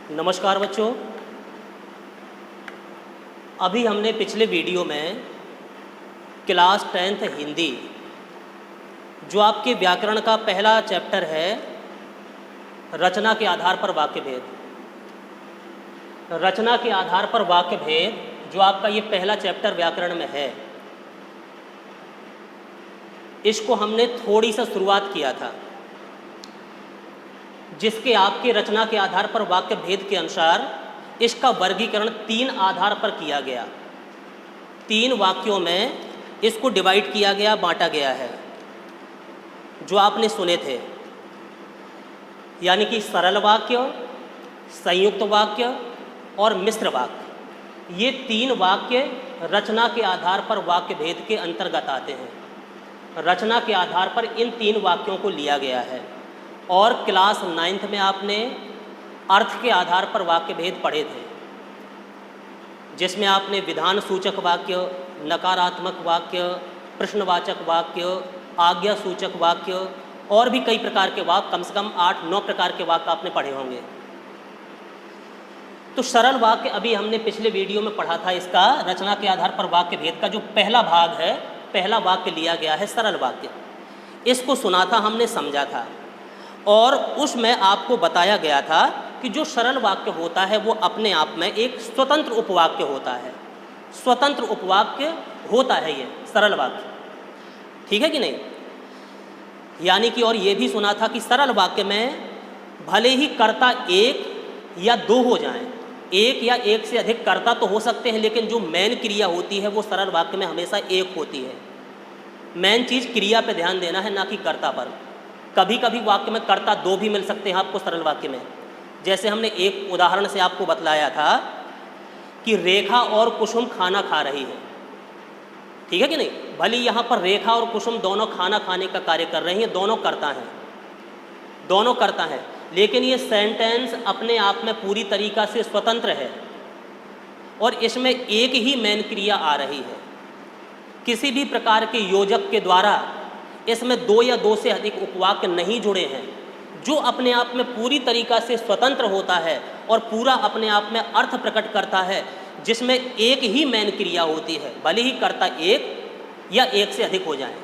नमस्कार बच्चों। अभी हमने पिछले वीडियो में क्लास 10th हिंदी जो आपके व्याकरण का पहला चैप्टर है रचना के आधार पर वाक्य भेद, रचना के आधार पर वाक्य भेद जो आपका ये पहला चैप्टर व्याकरण में है, इसको हमने थोड़ी सा शुरुआत किया था, जिसके आपके रचना के आधार पर वाक्य भेद के अनुसार इसका वर्गीकरण 3 आधार पर किया गया। 3 वाक्यों में इसको डिवाइड किया गया, बांटा गया है, जो आपने सुने थे, यानी कि सरल वाक्य, संयुक्त वाक्य और मिश्र वाक्य। ये 3 वाक्य रचना के आधार पर वाक्य भेद के अंतर्गत आते हैं। रचना के आधार पर इन 3 वाक्यों को लिया गया है। और क्लास 9th में आपने अर्थ के आधार पर वाक्य भेद पढ़े थे, जिसमें आपने विधान सूचक वाक्य, नकारात्मक वाक्य, प्रश्नवाचक वाक्य, आज्ञा सूचक वाक्य और भी कई प्रकार के वाक्य, कम से कम 8-9 प्रकार के वाक्य आपने पढ़े होंगे। तो सरल वाक्य अभी हमने पिछले वीडियो में पढ़ा था। इसका रचना के आधार पर वाक्य भेद का जो पहला भाग है, पहला वाक्य लिया गया है सरल वाक्य। इसको सुना था हमने, समझा था, और उसमें आपको बताया गया था कि जो सरल वाक्य होता है वो अपने आप में एक स्वतंत्र उपवाक्य होता है। स्वतंत्र उपवाक्य होता है ये सरल वाक्य, ठीक है कि नहीं। यानी कि और ये भी सुना था कि सरल वाक्य में भले ही कर्ता 1 या 2 हो जाएं, 1 या 1 से अधिक कर्ता तो हो सकते हैं, लेकिन जो मेन क्रिया होती है वो सरल वाक्य में हमेशा 1 होती है। मेन चीज़ क्रिया पे ध्यान देना है, ना कि कर्ता पर। कभी कभी वाक्य में कर्ता 2 भी मिल सकते हैं आपको सरल वाक्य में। जैसे हमने एक उदाहरण से आपको बतलाया था कि रेखा और कुसुम खाना खा रही है, ठीक है कि नहीं। भले यहाँ पर रेखा और कुसुम दोनों खाना खाने का कार्य कर रही हैं, दोनों कर्ता हैं, दोनों कर्ता हैं, लेकिन ये सेंटेंस अपने आप में पूरी तरीक़ा से स्वतंत्र है और इसमें एक ही मेन क्रिया आ रही है। किसी भी प्रकार के योजक के द्वारा इसमें 2 या 2 से अधिक उपवाक्य नहीं जुड़े हैं। जो अपने आप में पूरी तरीक़ा से स्वतंत्र होता है और पूरा अपने आप में अर्थ प्रकट करता है, जिसमें एक ही मेन क्रिया होती है, भले ही कर्ता 1 या 1 से अधिक हो जाए,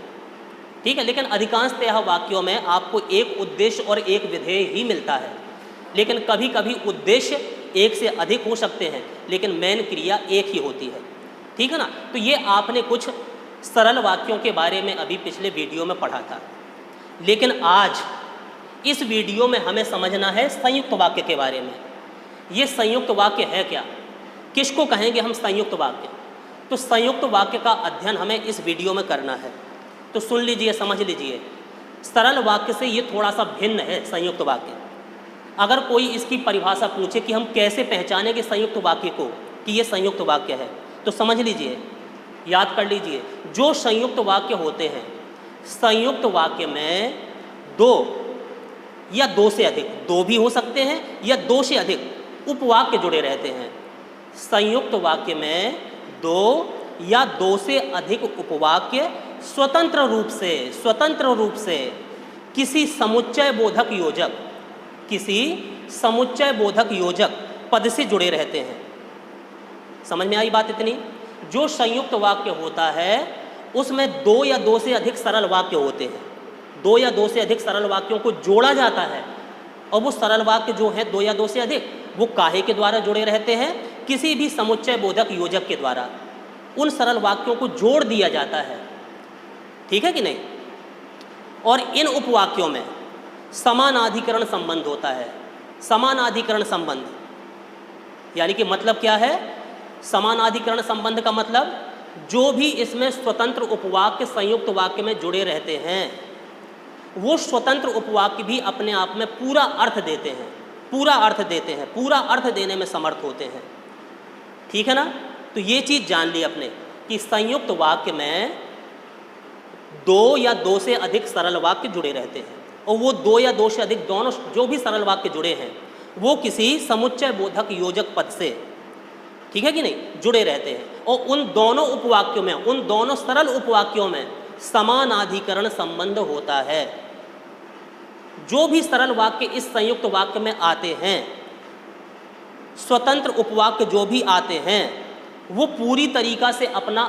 ठीक है। लेकिन अधिकांशतः वाक्यों में आपको एक उद्देश्य और एक विधेय ही मिलता है, लेकिन कभी कभी उद्देश्य 1 से अधिक हो सकते हैं, लेकिन मेन क्रिया 1 ही होती है, ठीक है ना। तो ये आपने कुछ सरल वाक्यों के बारे में अभी पिछले वीडियो में पढ़ा था। लेकिन आज इस वीडियो में हमें समझना है संयुक्त वाक्य के बारे में। ये संयुक्त वाक्य है क्या, किसको कहेंगे हम संयुक्त वाक्य। तो संयुक्त वाक्य का अध्ययन हमें इस वीडियो में करना है। तो सुन लीजिए, समझ लीजिए, सरल वाक्य से ये थोड़ा सा भिन्न है संयुक्त वाक्य। अगर कोई इसकी परिभाषा पूछे कि हम कैसे पहचानेंगे संयुक्त वाक्य को कि ये संयुक्त वाक्य है, तो समझ लीजिए, याद कर लीजिए, जो संयुक्त वाक्य होते हैं, संयुक्त वाक्य में 2 या 2 से अधिक, 2 भी हो सकते हैं या 2 से अधिक उपवाक्य जुड़े रहते हैं। संयुक्त वाक्य में 2 या 2 से अधिक उपवाक्य स्वतंत्र रूप से किसी समुच्चय बोधक योजक, किसी समुच्चय बोधक योजक पद से जुड़े रहते हैं। समझ में आई बात इतनी। जो संयुक्त वाक्य होता है उसमें 2 या 2 से अधिक सरल वाक्य होते हैं। 2 या 2 से अधिक सरल वाक्यों को जोड़ा जाता है, और वो सरल वाक्य जो हैं 2 या 2 से अधिक, वो काहे के द्वारा जुड़े रहते हैं, किसी भी समुच्चय बोधक योजक के द्वारा उन सरल वाक्यों को जोड़ दिया जाता है, ठीक है कि नहीं। और इन उपवाक्यों में समानाधिकरण संबंध होता है। समानाधिकरण संबंध यानी कि मतलब क्या है, समानाधिकरण संबंध का मतलब जो भी इसमें स्वतंत्र उपवाक्य संयुक्त वाक्य में जुड़े रहते हैं, वो स्वतंत्र उपवाक्य भी अपने आप में पूरा अर्थ देते हैं, पूरा अर्थ देने में समर्थ होते हैं, ठीक है ना। तो ये चीज़ जान ली अपने कि संयुक्त वाक्य में 2 या 2 से अधिक सरल वाक्य जुड़े रहते हैं, और वो 2 या 2 से अधिक दोनों जो भी सरल वाक्य जुड़े हैं वो किसी समुच्चय बोधक योजक पद से, ठीक है कि नहीं, जुड़े रहते हैं। और उन दोनों उपवाक्यों में, उन दोनों सरल उपवाक्यों में समानाधिकरण संबंध होता है। जो भी सरल वाक्य इस संयुक्त वाक्य में आते हैं स्वतंत्र उपवाक्य जो भी आते हैं वो पूरी तरीक़ा से अपना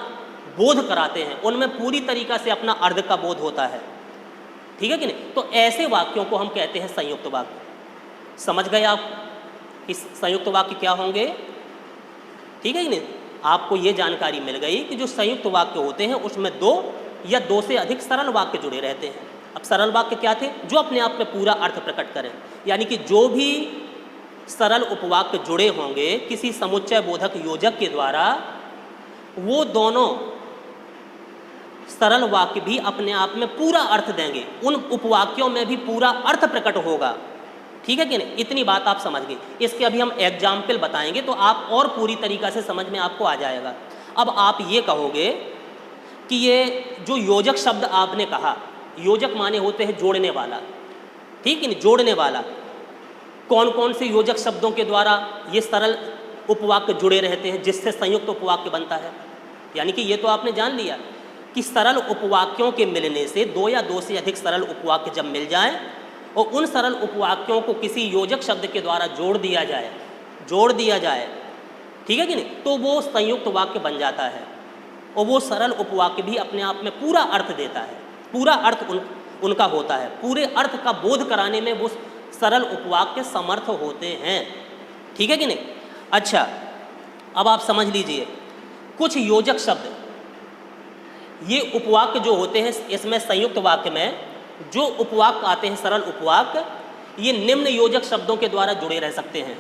बोध कराते हैं, उनमें पूरी तरीक़ा से अपना अर्थ का बोध होता है। ठीक है कि नहीं? तो ऐसे वाक्यों को हम कहते हैं संयुक्त वाक्य। समझ गए आप कि संयुक्त वाक्य क्या होंगे? ठीक है कि नहीं? आपको ये जानकारी मिल गई कि जो संयुक्त वाक्य होते हैं उसमें दो या दो से अधिक सरल वाक्य जुड़े रहते हैं। अब सरल वाक्य क्या थे? जो अपने आप में पूरा अर्थ प्रकट करें, यानी कि जो भी सरल उपवाक्य जुड़े होंगे किसी समुच्चय बोधक योजक के द्वारा, वो दोनों सरल वाक्य भी अपने आप में पूरा अर्थ देंगे, उन उपवाक्यों में भी पूरा अर्थ प्रकट होगा। ठीक है कि नहीं? इतनी बात आप समझ गए। इसके अभी हम एग्जाम्पल बताएंगे तो आप और पूरी तरीक़ा से समझ में आपको आ जाएगा। अब आप ये कहोगे कि ये जो योजक शब्द आपने कहा, योजक माने होते हैं जोड़ने वाला, ठीक है नहीं? जोड़ने वाला। कौन कौन से योजक शब्दों के द्वारा ये सरल उपवाक्य जुड़े रहते हैं जिससे संयुक्त उपवाक्य बनता है? यानी कि ये तो आपने जान लिया कि सरल उपवाक्यों के मिलने से दो या दो से अधिक सरल उपवाक्य जब मिल जाएं और उन सरल उपवाक्यों को किसी योजक शब्द के द्वारा जोड़ दिया जाए, ठीक है कि नहीं, तो वो संयुक्त वाक्य बन जाता है और वो सरल उपवाक्य भी अपने आप में पूरा अर्थ देता है, पूरा अर्थ उनका होता है, पूरे अर्थ का बोध कराने में वो सरल उपवाक्य समर्थ होते हैं। ठीक है कि नहीं? अच्छा, अब आप समझ लीजिए कुछ योजक शब्द, ये उपवाक्य जो होते हैं इसमें संयुक्त वाक्य में जो उपवाक्य आते हैं सरल उपवाक्य, ये निम्न योजक शब्दों के द्वारा जुड़े रह सकते हैं।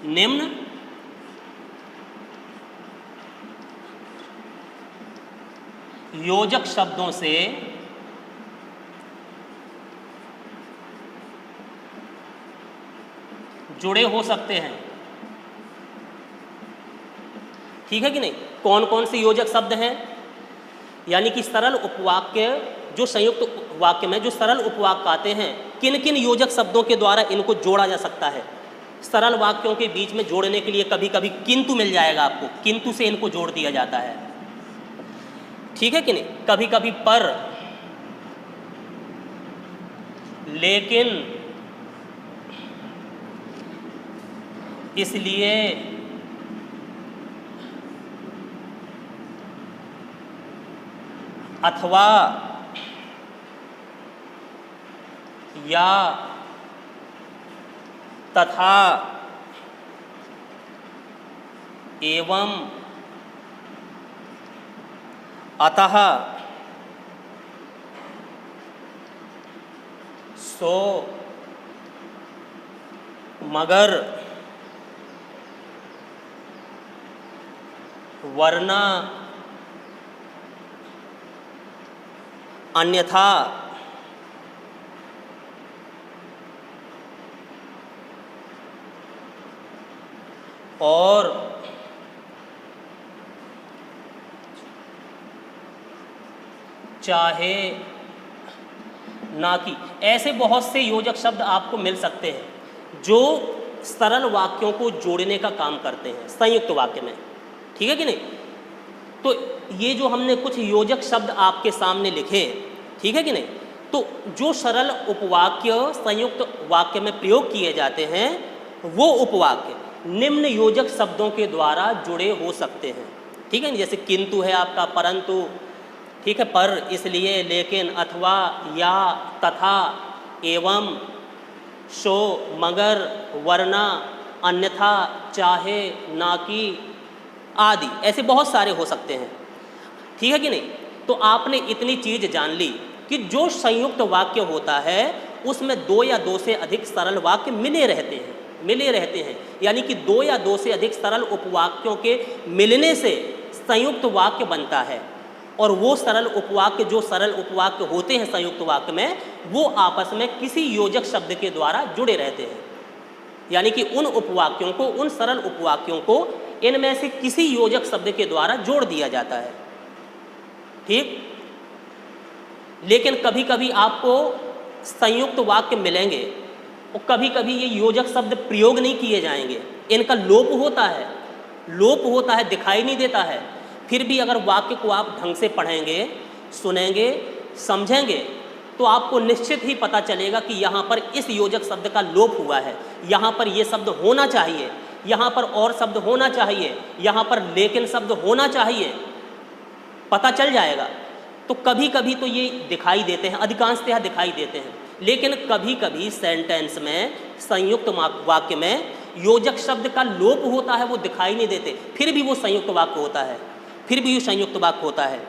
निम्न योजक शब्दों से जुड़े हो सकते हैं। ठीक है कि नहीं? कौन कौन से योजक शब्द हैं? यानी कि सरल उपवाक्य जो संयुक्त वाक्य में जो सरल उपवाक्य आते हैं, किन किन योजक शब्दों के द्वारा इनको जोड़ा जा सकता है? सरल वाक्यों के बीच में जोड़ने के लिए कभी कभी किंतु मिल जाएगा आपको, किंतु से इनको जोड़ दिया जाता है। ठीक है कि नहीं? कभी कभी पर, लेकिन, इसलिए, अथवा, या, तथा, एवं, अतः, सो, मगर, वरना, अन्यथा, और चाहे ना कि, ऐसे बहुत से योजक शब्द आपको मिल सकते हैं जो सरल वाक्यों को जोड़ने का काम करते हैं संयुक्त वाक्य में। ठीक है कि नहीं? तो ये जो हमने कुछ योजक शब्द आपके सामने लिखे, ठीक है कि नहीं, तो जो सरल उपवाक्य संयुक्त वाक्य में प्रयोग किए जाते हैं वो उपवाक्य निम्न योजक शब्दों के द्वारा जुड़े हो सकते हैं। ठीक है, जैसे किंतु है आपका, परंतु, ठीक है, पर, इसलिए, लेकिन, अथवा, या, तथा, एवं, सो, मगर, वरना, अन्यथा, चाहे, ना कि, आदि, ऐसे बहुत सारे हो सकते हैं। ठीक है कि नहीं? तो आपने इतनी चीज़ जान ली कि जो संयुक्त वाक्य होता है उसमें दो या दो से अधिक सरल वाक्य मिले रहते हैं, यानी कि दो या दो से अधिक सरल उपवाक्यों के मिलने से संयुक्त वाक्य बनता है। और वो सरल उपवाक्य जो सरल उपवाक्य होते हैं संयुक्त वाक्य में, वो आपस में किसी योजक शब्द के द्वारा जुड़े रहते हैं, यानी कि उन उपवाक्यों को, उन सरल उपवाक्यों को इनमें से किसी योजक शब्द के द्वारा जोड़ दिया जाता है। ठीक? लेकिन कभी कभी आपको संयुक्त वाक्य मिलेंगे और कभी कभी ये योजक शब्द प्रयोग नहीं किए जाएंगे, इनका लोप होता है, दिखाई नहीं देता है। फिर भी अगर वाक्य को आप ढंग से पढ़ेंगे, सुनेंगे, समझेंगे तो आपको निश्चित ही पता चलेगा कि यहाँ पर इस योजक शब्द का लोप हुआ है, यहाँ पर ये शब्द होना चाहिए, यहाँ पर और शब्द होना चाहिए, यहाँ पर लेकिन शब्द होना चाहिए, पता चल जाएगा। तो कभी कभी तो ये दिखाई देते हैं, अधिकांशतः दिखाई देते हैं, लेकिन कभी कभी सेंटेंस में, संयुक्त वाक्य में योजक शब्द का लोप होता है, वो दिखाई नहीं देते, फिर भी वो संयुक्त वाक्य होता है, फिर भी वो संयुक्त वाक्य होता है।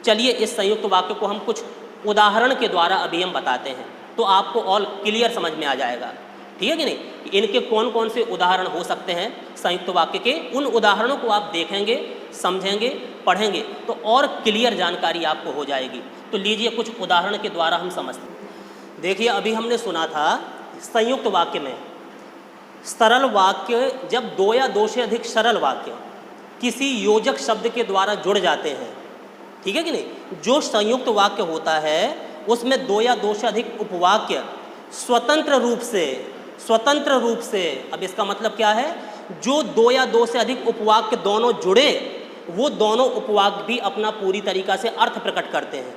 चलिए इस संयुक्त वाक्य को हम कुछ उदाहरण के द्वारा अभी हम बताते हैं, तो आपको और क्लियर समझ में आ जाएगा, ठीक है कि नहीं, इनके कौन कौन से उदाहरण हो सकते हैं संयुक्त वाक्य के। उन उदाहरणों को आप देखेंगे, समझेंगे, पढ़ेंगे तो और क्लियर जानकारी आपको हो जाएगी। तो लीजिए कुछ उदाहरण के द्वारा हम समझते हैं। देखिए अभी हमने सुना था संयुक्त वाक्य में सरल वाक्य, जब दो या दो से अधिक सरल वाक्य किसी योजक शब्द के द्वारा जुड़ जाते हैं, ठीक है कि नहीं, जो संयुक्त वाक्य होता है उसमें दो या दो से अधिक उपवाक्य स्वतंत्र रूप से, अब इसका मतलब क्या है, जो दो या दो से अधिक उपवाक्य दोनों जुड़े, वो दोनों उपवाक्य भी अपना पूरी तरीका से अर्थ प्रकट करते हैं,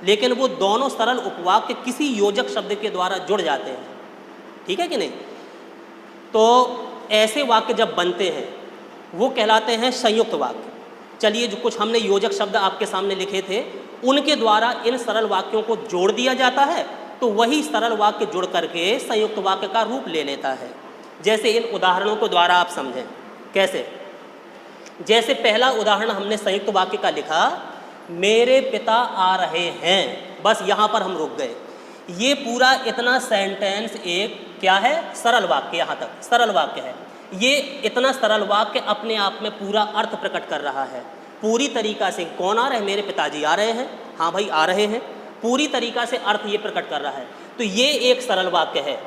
लेकिन वो दोनों सरल उपवाक्य किसी योजक शब्द के द्वारा जुड़ जाते हैं, ठीक है कि नहीं। तो ऐसे वाक्य जब बनते हैं वो कहलाते हैं संयुक्त वाक्य। चलिए जो कुछ हमने योजक शब्द आपके सामने लिखे थे, उनके द्वारा इन सरल वाक्यों को जोड़ दिया जाता है, तो वही सरल वाक्य जुड़ करके संयुक्त वाक्य का रूप ले लेता है। जैसे इन उदाहरणों को द्वारा आप समझें कैसे। जैसे पहला उदाहरण हमने संयुक्त वाक्य का लिखा, मेरे पिता आ रहे हैं, बस यहाँ पर हम रुक गए। ये पूरा इतना सेंटेंस एक क्या है, सरल वाक्य, यहाँ तक सरल वाक्य है। ये इतना सरल वाक्य अपने आप में पूरा अर्थ प्रकट कर रहा है पूरी तरीका से। कौन आ रहे हैं, मेरे पिताजी आ रहे हैं, हाँ भाई आ रहे हैं, पूरी तरीका से अर्थ ये प्रकट कर रहा है। तो ये एक सरल वाक्य है,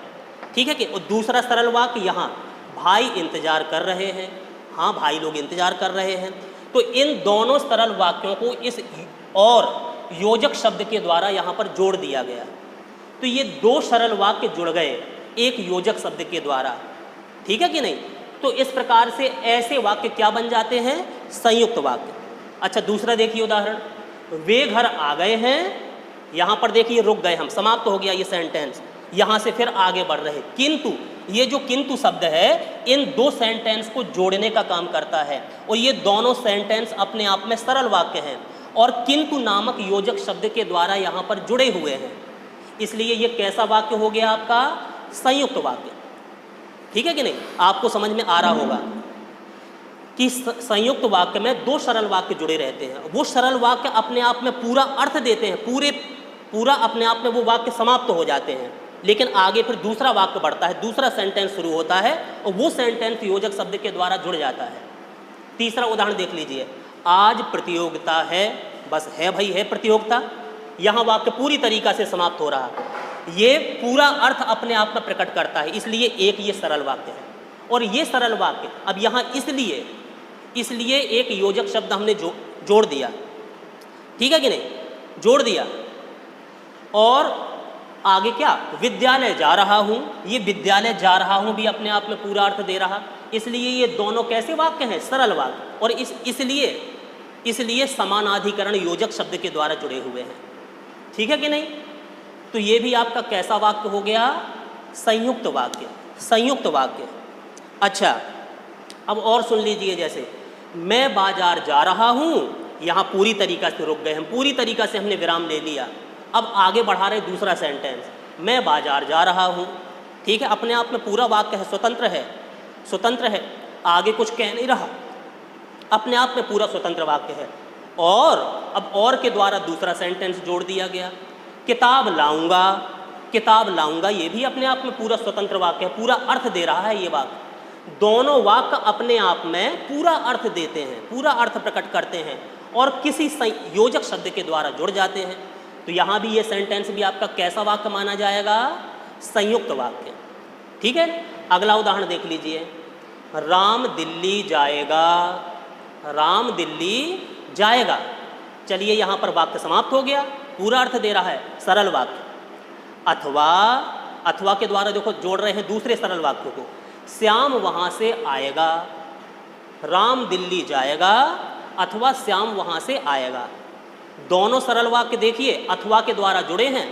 ठीक है कि। और दूसरा सरल वाक्य यहाँ, भाई इंतजार कर रहे हैं, हाँ भाई लोग इंतजार कर रहे हैं। तो इन दोनों सरल वाक्यों को इस और योजक शब्द के द्वारा यहाँ पर जोड़ दिया गया। तो ये दो सरल वाक्य जुड़ गए एक योजक शब्द के द्वारा, ठीक है कि नहीं। तो इस प्रकार से ऐसे वाक्य क्या बन जाते हैं, संयुक्त वाक्य। अच्छा दूसरा देखिए उदाहरण, वे घर आ गए हैं, यहाँ पर देखिए रुक गए हम, समाप्त हो गया ये सेंटेंस, यहाँ से फिर आगे बढ़ रहे। किंतु, ये जो किंतु शब्द है इन दो सेंटेंस को जोड़ने का काम करता है, और ये दोनों सेंटेंस अपने आप में सरल वाक्य हैं और किंतु नामक योजक शब्द के द्वारा यहाँ पर जुड़े हुए हैं, इसलिए ये कैसा वाक्य हो गया आपका, संयुक्त वाक्य, ठीक है कि नहीं। आपको समझ में आ रहा होगा कि संयुक्त वाक्य में दो सरल वाक्य जुड़े रहते हैं, वो सरल वाक्य अपने आप में पूरा अर्थ देते हैं, पूरा अपने आप में वो वाक्य समाप्त हो जाते हैं, लेकिन आगे फिर दूसरा वाक्य बढ़ता है, दूसरा सेंटेंस शुरू होता है और वो सेंटेंस योजक शब्द के द्वारा जुड़ जाता है। तीसरा उदाहरण देख लीजिए, आज प्रतियोगिता है, बस है भाई है प्रतियोगिता, यहाँ वाक्य पूरी तरीका से समाप्त हो रहा है, ये पूरा अर्थ अपने आप में प्रकट करता है, इसलिए एक ये सरल वाक्य है। और ये सरल वाक्य अब यहाँ इसलिए एक योजक शब्द हमने जोड़ दिया, ठीक है कि नहीं, जोड़ दिया। और आगे क्या, विद्यालय जा रहा हूँ, ये विद्यालय जा रहा हूँ भी अपने आप में पूरा अर्थ दे रहा, इसलिए ये दोनों कैसे वाक्य हैं, सरल वाक्य। और इसलिए समानाधिकरण योजक शब्द के द्वारा जुड़े हुए हैं, ठीक है कि नहीं। तो ये भी आपका कैसा वाक्य हो गया, संयुक्त वाक्य, संयुक्त वाक्य। अच्छा अब और सुन लीजिए, जैसे मैं बाजार जा रहा हूँ, यहाँ पूरी तरीका से रुक गए हम, पूरी तरीका से हमने विराम ले लिया, अब आगे बढ़ा रहे दूसरा सेंटेंस, मैं बाजार जा रहा हूँ, ठीक है, अपने आप में पूरा वाक्य है, स्वतंत्र है, आगे कुछ कह नहीं रहा, अपने आप में पूरा स्वतंत्र वाक्य है। और अब और के द्वारा दूसरा सेंटेंस जोड़ दिया गया, किताब लाऊंगा, ये भी अपने आप में पूरा स्वतंत्र वाक्य है, पूरा अर्थ दे रहा है ये वाक्य। दोनों वाक्य अपने आप में पूरा अर्थ देते हैं, पूरा अर्थ प्रकट करते हैं और किसी योजक शब्द के द्वारा जुड़ जाते हैं। तो यहाँ भी ये सेंटेंस भी आपका कैसा वाक्य माना जाएगा, संयुक्त वाक्य, ठीक है। अगला उदाहरण देख लीजिए, राम दिल्ली जाएगा, चलिए यहाँ पर वाक्य समाप्त हो गया, पूरा अर्थ दे रहा है, सरल वाक्य। अथवा के द्वारा देखो जोड़ रहे हैं दूसरे सरल वाक्यों को, श्याम वहाँ से आएगा, राम दिल्ली जाएगा अथवा श्याम वहाँ से आएगा। दोनों सरल वाक्य देखिए अथवा के द्वारा जुड़े हैं,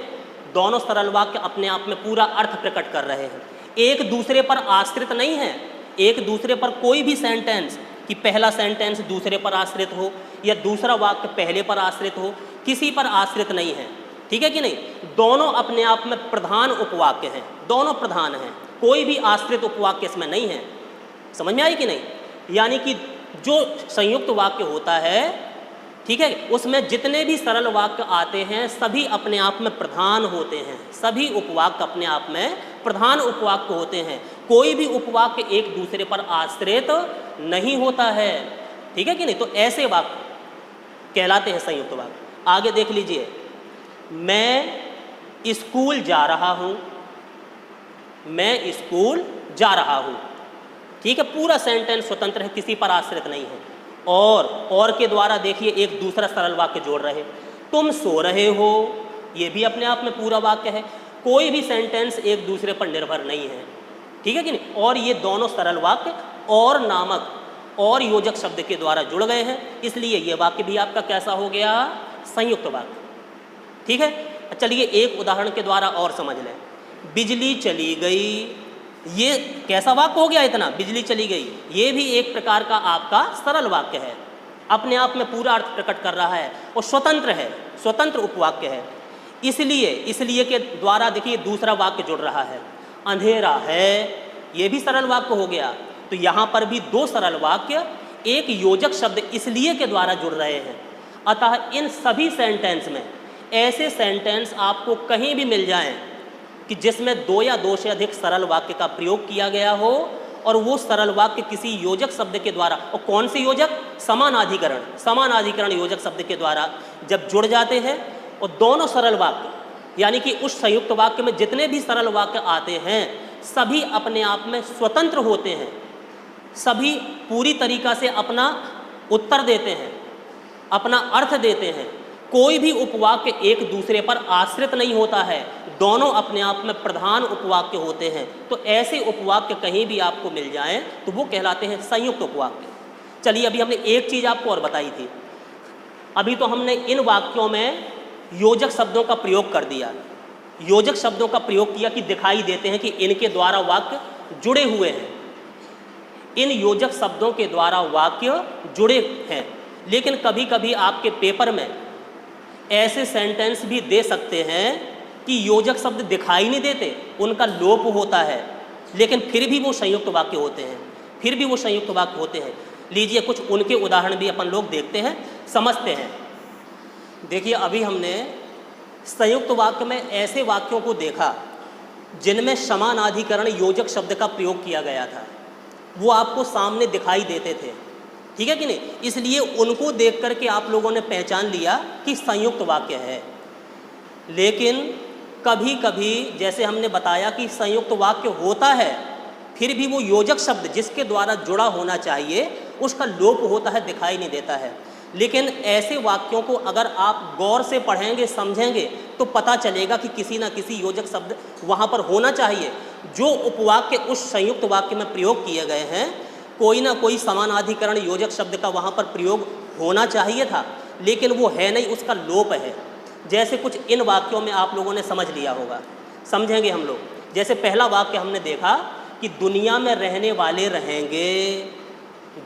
दोनों सरल वाक्य अपने आप में पूरा अर्थ प्रकट कर रहे हैं, एक दूसरे पर आश्रित नहीं है। एक दूसरे पर कोई भी सेंटेंस कि पहला सेंटेंस दूसरे पर आश्रित हो या दूसरा वाक्य पहले पर आश्रित हो, किसी पर आश्रित नहीं है, ठीक है कि नहीं। दोनों अपने आप में प्रधान उपवाक्य हैं, दोनों प्रधान हैं, कोई भी आश्रित उपवाक्य इसमें नहीं है। समझ में आई कि नहीं। यानी कि जो संयुक्त वाक्य होता है, ठीक है, उसमें जितने भी सरल वाक्य आते हैं सभी अपने आप में प्रधान होते हैं, सभी उपवाक्य अपने आप में प्रधान उपवाक्य होते हैं, कोई भी उपवाक्य एक दूसरे पर आश्रित नहीं होता है, ठीक है कि नहीं। तो ऐसे वाक्य कहलाते हैं संयुक्त वाक्य। आगे देख लीजिए, मैं स्कूल जा रहा हूँ, मैं स्कूल जा रहा हूँ, ठीक है, पूरा सेंटेंस स्वतंत्र है, किसी पर आश्रित नहीं है। और के द्वारा देखिए एक दूसरा सरल वाक्य जोड़ रहे, तुम सो रहे हो, ये भी अपने आप में पूरा वाक्य है, कोई भी सेंटेंस एक दूसरे पर निर्भर नहीं है, ठीक है कि नहीं। और ये दोनों सरल वाक्य और नामक और योजक शब्द के द्वारा जुड़ गए हैं, इसलिए ये वाक्य भी आपका कैसा हो गया, संयुक्त वाक्य, ठीक है। चलिए एक उदाहरण के द्वारा और समझ लें, बिजली चली गई, ये कैसा वाक्य हो गया इतना, बिजली चली गई, ये भी एक प्रकार का आपका सरल वाक्य है, अपने आप में पूरा अर्थ प्रकट कर रहा है और स्वतंत्र है, स्वतंत्र उपवाक्य है। इसलिए के द्वारा देखिए दूसरा वाक्य जुड़ रहा है, अंधेरा है, ये भी सरल वाक्य हो गया। तो यहाँ पर भी दो सरल वाक्य एक योजक शब्द इसलिए के द्वारा जुड़ रहे हैं। अतः इन सभी सेंटेंस में ऐसे सेंटेंस आपको कहीं भी मिल जाएं कि जिसमें दो या दो से अधिक सरल वाक्य का प्रयोग किया गया हो और वो सरल वाक्य किसी योजक शब्द के द्वारा, और कौन से योजक, समानाधिकरण, समानाधिकरण योजक शब्द के द्वारा जब जुड़ जाते हैं और दोनों सरल वाक्य यानी कि उस संयुक्त वाक्य में जितने भी सरल वाक्य आते हैं सभी अपने आप में स्वतंत्र होते हैं, सभी पूरी तरीक़ा से अपना उत्तर देते हैं, अपना अर्थ देते हैं, कोई भी उपवाक्य एक दूसरे पर आश्रित नहीं होता है, दोनों अपने आप में प्रधान उपवाक्य होते हैं। तो ऐसे उपवाक्य कहीं भी आपको मिल जाएं तो वो कहलाते हैं संयुक्त उपवाक्य। चलिए अभी हमने एक चीज़ आपको और बताई थी, अभी तो हमने इन वाक्यों में योजक शब्दों का प्रयोग कर दिया, योजक शब्दों का प्रयोग किया कि दिखाई देते हैं कि इनके द्वारा वाक्य जुड़े हुए हैं, इन योजक शब्दों के द्वारा वाक्य जुड़े हैं। लेकिन कभी कभी आपके पेपर में ऐसे सेंटेंस भी दे सकते हैं कि योजक शब्द दिखाई नहीं देते, उनका लोप होता है, लेकिन फिर भी वो संयुक्त वाक्य होते हैं, फिर भी वो संयुक्त वाक्य होते हैं। लीजिए कुछ उनके उदाहरण भी अपन लोग देखते हैं, समझते हैं। देखिए अभी हमने संयुक्त वाक्य में ऐसे वाक्यों को देखा जिनमें समानाधिकरण योजक शब्द का प्रयोग किया गया था, वो आपको सामने दिखाई देते थे, ठीक है कि नहीं। इसलिए उनको देख करके आप लोगों ने पहचान लिया कि संयुक्त वाक्य है। लेकिन कभी कभी जैसे हमने बताया कि संयुक्त वाक्य होता है, फिर भी वो योजक शब्द जिसके द्वारा जुड़ा होना चाहिए उसका लोप होता है, दिखाई नहीं देता है। लेकिन ऐसे वाक्यों को अगर आप गौर से पढ़ेंगे, समझेंगे तो पता चलेगा कि किसी ना किसी योजक शब्द वहाँ पर होना चाहिए। जो उपवाक्य उस संयुक्त वाक्य में प्रयोग किए गए हैं, कोई ना कोई समानाधिकरण योजक शब्द का वहाँ पर प्रयोग होना चाहिए था, लेकिन वो है नहीं, उसका लोप है। जैसे कुछ इन वाक्यों में आप लोगों ने समझ लिया होगा, समझेंगे हम लोग। जैसे पहला वाक्य हमने देखा कि दुनिया में रहने वाले रहेंगे,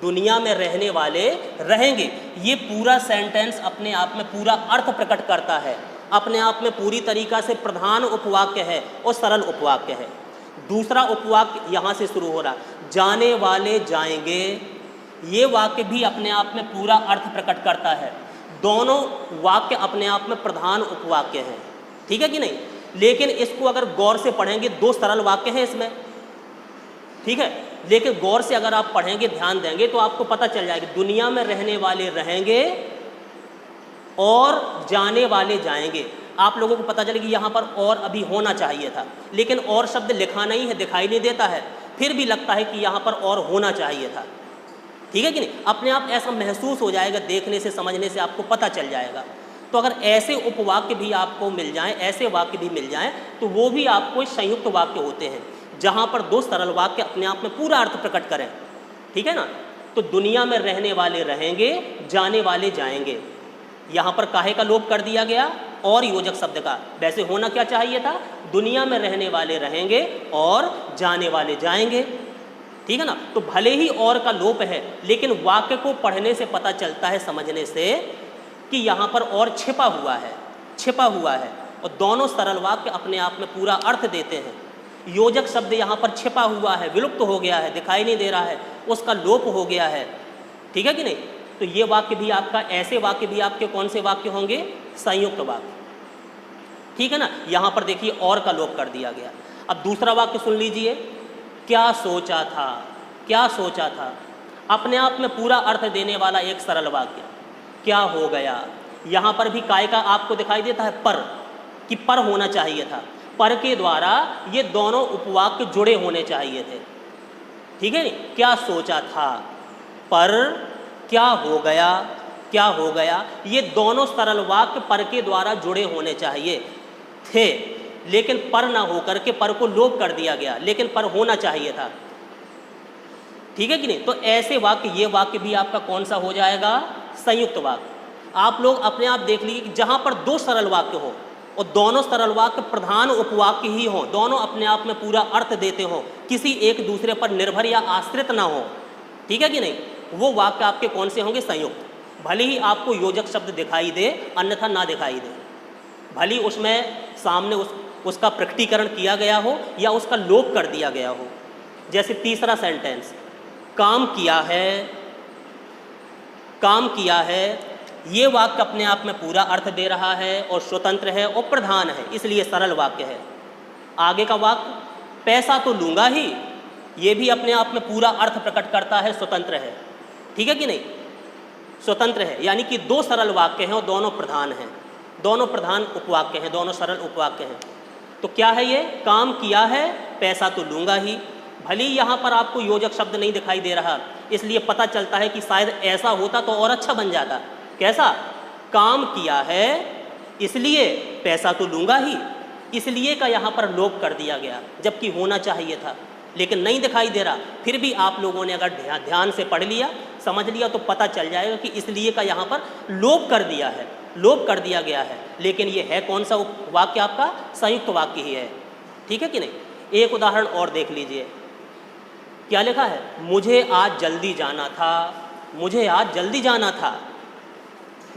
दुनिया में रहने वाले रहेंगे, ये पूरा सेंटेंस अपने आप में पूरा अर्थ प्रकट करता है, अपने आप में पूरी तरीक़ा से प्रधान उपवाक्य है और सरल उपवाक्य है। दूसरा उपवाक्य यहाँ से शुरू हो रहा, जाने वाले जाएंगे, ये वाक्य भी अपने आप में पूरा अर्थ प्रकट करता है। दोनों वाक्य अपने आप में प्रधान उपवाक्य हैं, ठीक है कि नहीं। लेकिन इसको अगर गौर से पढ़ेंगे, दो सरल वाक्य हैं इसमें, ठीक है, लेकिन गौर से अगर आप पढ़ेंगे, ध्यान देंगे तो आपको पता चल जाएगा दुनिया में रहने वाले रहेंगे और जाने वाले जाएंगे। आप लोगों को पता चले कि यहाँ पर और अभी होना चाहिए था, लेकिन और शब्द लिखा नहीं है, दिखाई नहीं देता है, फिर भी लगता है कि यहाँ पर और होना चाहिए था, ठीक है कि नहीं। अपने आप ऐसा महसूस हो जाएगा, देखने से समझने से आपको पता चल जाएगा। तो अगर ऐसे उपवाक्य भी आपको मिल जाएं, ऐसे वाक्य भी मिल जाएं, तो वो भी आपको संयुक्त वाक्य होते हैं, जहाँ पर दो सरल वाक्य अपने आप में पूरा अर्थ प्रकट करें, ठीक है ना। तो दुनिया में रहने वाले रहेंगे, जाने वाले जाएंगे, यहाँ पर काहे का लोप कर दिया गया, और योजक शब्द का। वैसे होना क्या चाहिए था, दुनिया में रहने वाले रहेंगे और जाने वाले जाएंगे, ठीक है ना। तो भले ही और का लोप है, लेकिन वाक्य को पढ़ने से पता चलता है, समझने से, कि यहाँ पर और छिपा हुआ है, छिपा हुआ है। और दोनों सरल वाक्य अपने आप में पूरा अर्थ देते हैं। योजक शब्द यहाँ पर छिपा हुआ है, विलुप्त हो गया है, दिखाई नहीं दे रहा है, उसका लोप हो गया है, ठीक है कि नहीं। तो ये वाक्य भी आपका, ऐसे वाक्य भी आपके कौन से वाक्य होंगे, संयुक्त वाक्य, ठीक है ना। यहाँ पर देखिए और का लोप कर दिया गया। अब दूसरा वाक्य सुन लीजिए, क्या सोचा था, क्या सोचा था, अपने आप में पूरा अर्थ देने वाला एक सरल वाक्य। क्या हो गया, यहाँ पर भी काय का आपको दिखाई देता है पर, कि पर होना चाहिए था, पर के द्वारा ये दोनों उपवाक्य जुड़े होने चाहिए थे, ठीक है। क्या सोचा था, पर क्या हो गया, क्या हो गया, ये दोनों सरल वाक्य पर के द्वारा जुड़े होने चाहिए थे, लेकिन पर ना होकर के पर को लोप कर दिया गया, लेकिन पर होना चाहिए था, ठीक है कि नहीं। तो ऐसे वाक्य, ये वाक्य भी आपका कौन सा हो जाएगा, संयुक्त वाक्य। आप लोग अपने आप देख लीजिए कि जहाँ पर दो सरल वाक्य हो और दोनों सरल वाक्य प्रधान उपवाक्य ही हो, दोनों अपने आप में पूरा अर्थ देते हो, किसी एक दूसरे पर निर्भर या आश्रित ना हो, ठीक है कि नहीं, वो वाक्य आपके कौन से होंगे, संयुक्त। भले ही आपको योजक शब्द दिखाई दे, अन्यथा ना दिखाई दे, भले उसमें सामने उसका प्रकटीकरण किया गया हो या उसका लोप कर दिया गया हो। जैसे तीसरा सेंटेंस, काम किया है, काम किया है, ये वाक्य अपने आप में पूरा अर्थ दे रहा है और स्वतंत्र है और प्रधान है, इसलिए सरल वाक्य है। आगे का वाक्य, पैसा तो लूँगा ही, ये भी अपने आप में पूरा अर्थ प्रकट करता है, स्वतंत्र है, ठीक है कि नहीं, स्वतंत्र है। यानी कि दो सरल वाक्य हैं और दोनों प्रधान हैं, दोनों प्रधान उपवाक्य हैं, दोनों सरल उपवाक्य हैं। तो क्या है ये, काम किया है, पैसा तो लूँगा ही। भले ही यहाँ पर आपको योजक शब्द नहीं दिखाई दे रहा, इसलिए पता चलता है कि शायद ऐसा होता तो और अच्छा बन जाता। कैसा, काम किया है इसलिए पैसा तो लूँगा ही, इसलिए का यहाँ पर लोप कर दिया गया, जबकि होना चाहिए था, लेकिन नहीं दिखाई दे रहा। फिर भी आप लोगों ने अगर ध्यान से पढ़ लिया, समझ लिया, तो पता चल जाएगा कि इसलिए का यहाँ पर लोप कर दिया है, लोप कर दिया गया है। लेकिन ये है कौन सा वाक्य, आपका संयुक्त वाक्य ही है, ठीक है कि नहीं। एक उदाहरण और देख लीजिए, क्या लिखा है, मुझे आज जल्दी जाना था, मुझे आज जल्दी जाना था,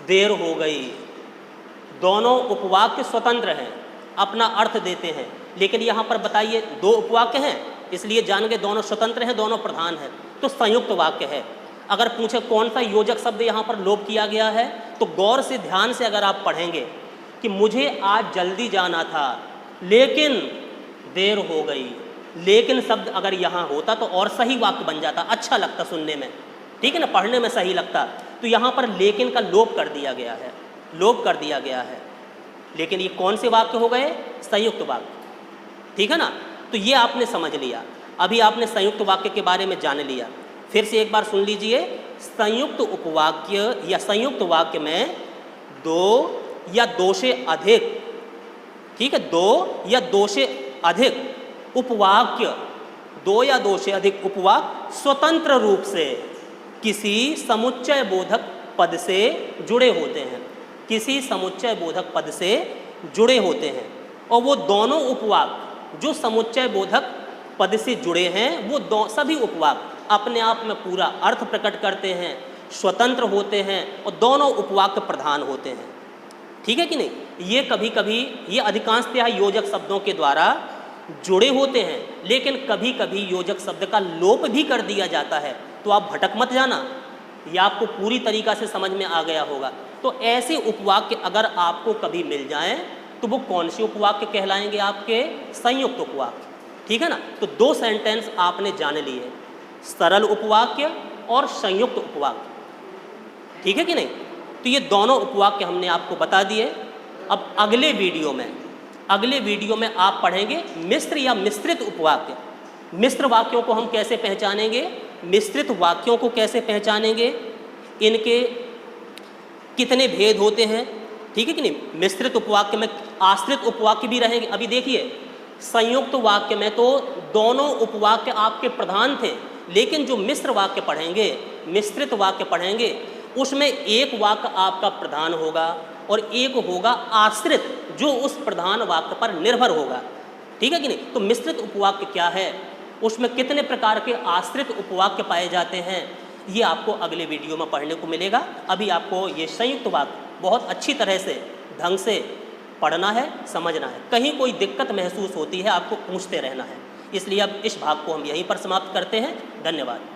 देर हो गई। दोनों उपवाक्य स्वतंत्र हैं, अपना अर्थ देते हैं, लेकिन यहाँ पर बताइए दो उपवाक्य हैं, इसलिए जान के दोनों स्वतंत्र हैं, दोनों प्रधान हैं, तो संयुक्त वाक्य है। अगर पूछे कौन सा योजक शब्द यहाँ पर लोप किया गया है, तो गौर से ध्यान से अगर आप पढ़ेंगे कि मुझे आज जल्दी जाना था लेकिन देर हो गई, लेकिन शब्द अगर यहाँ होता तो और सही वाक्य बन जाता, अच्छा लगता सुनने में, ठीक है ना, पढ़ने में सही लगता। तो यहाँ पर लेकिन का लोप कर दिया गया है, लोप कर दिया गया है। लेकिन ये कौन से वाक्य हो गए, संयुक्त वाक्य, ठीक है ना। तो ये आपने समझ लिया, अभी आपने संयुक्त वाक्य के बारे में जान लिया। फिर से एक बार सुन लीजिए, संयुक्त उपवाक्य या संयुक्त वाक्य में दो या दो से अधिक, ठीक है, दो या दो से अधिक उपवाक्य, दो या दो से अधिक उपवाक्य स्वतंत्र रूप से किसी समुच्चय बोधक पद से जुड़े होते हैं, किसी समुच्चय बोधक पद से जुड़े होते हैं। और वो दोनों उपवाक्य जो समुच्चय बोधक पद से जुड़े हैं, वो सभी उपवाक्य अपने आप में पूरा अर्थ प्रकट करते हैं, स्वतंत्र होते हैं और दोनों उपवाक्य प्रधान होते हैं, ठीक है कि नहीं। ये कभी कभी, ये अधिकांशतः योजक शब्दों के द्वारा जुड़े होते हैं, लेकिन कभी कभी योजक शब्द का लोप भी कर दिया जाता है। तो आप भटक मत जाना, ये आपको पूरी तरीक़ा से समझ में आ गया होगा। तो ऐसे उपवाक्य अगर आपको कभी मिल जाएं, तो वो कौन से उपवाक्य कहलाएंगे, आपके संयुक्त उपवाक्य, ठीक है ना। तो दो सेंटेंस आपने जान लिए, सरल उपवाक्य और संयुक्त उपवाक्य, ठीक है कि नहीं। तो ये दोनों उपवाक्य हमने आपको बता दिए। अब अगले वीडियो में आप पढ़ेंगे मिश्र या मिश्रित उपवाक्य। मिश्र वाक्यों को हम कैसे पहचानेंगे, मिश्रित वाक्यों को कैसे पहचानेंगे, इनके कितने भेद होते हैं, ठीक है कि नहीं। मिश्रित उपवाक्य में आश्रित उपवाक्य भी रहेंगे। अभी देखिए, संयुक्त वाक्य में तो दोनों उपवाक्य आपके प्रधान थे, लेकिन जो मिश्र वाक्य पढ़ेंगे, मिश्रित वाक्य पढ़ेंगे, उसमें एक वाक्य आपका प्रधान होगा और एक होगा आश्रित, जो उस प्रधान वाक्य पर निर्भर होगा। ठीक है कि नहीं? तो मिश्रित उपवाक्य क्या है, उसमें कितने प्रकार के आश्रित उपवाक्य पाए जाते हैं, ये आपको अगले वीडियो में पढ़ने को मिलेगा। अभी आपको ये संयुक्त वाक्य बहुत अच्छी तरह से ढंग से पढ़ना है, समझना है। कहीं कोई दिक्कत महसूस होती है आपको पूछते रहना है। इसलिए अब इस भाग को हम यहीं पर समाप्त करते हैं। धन्यवाद।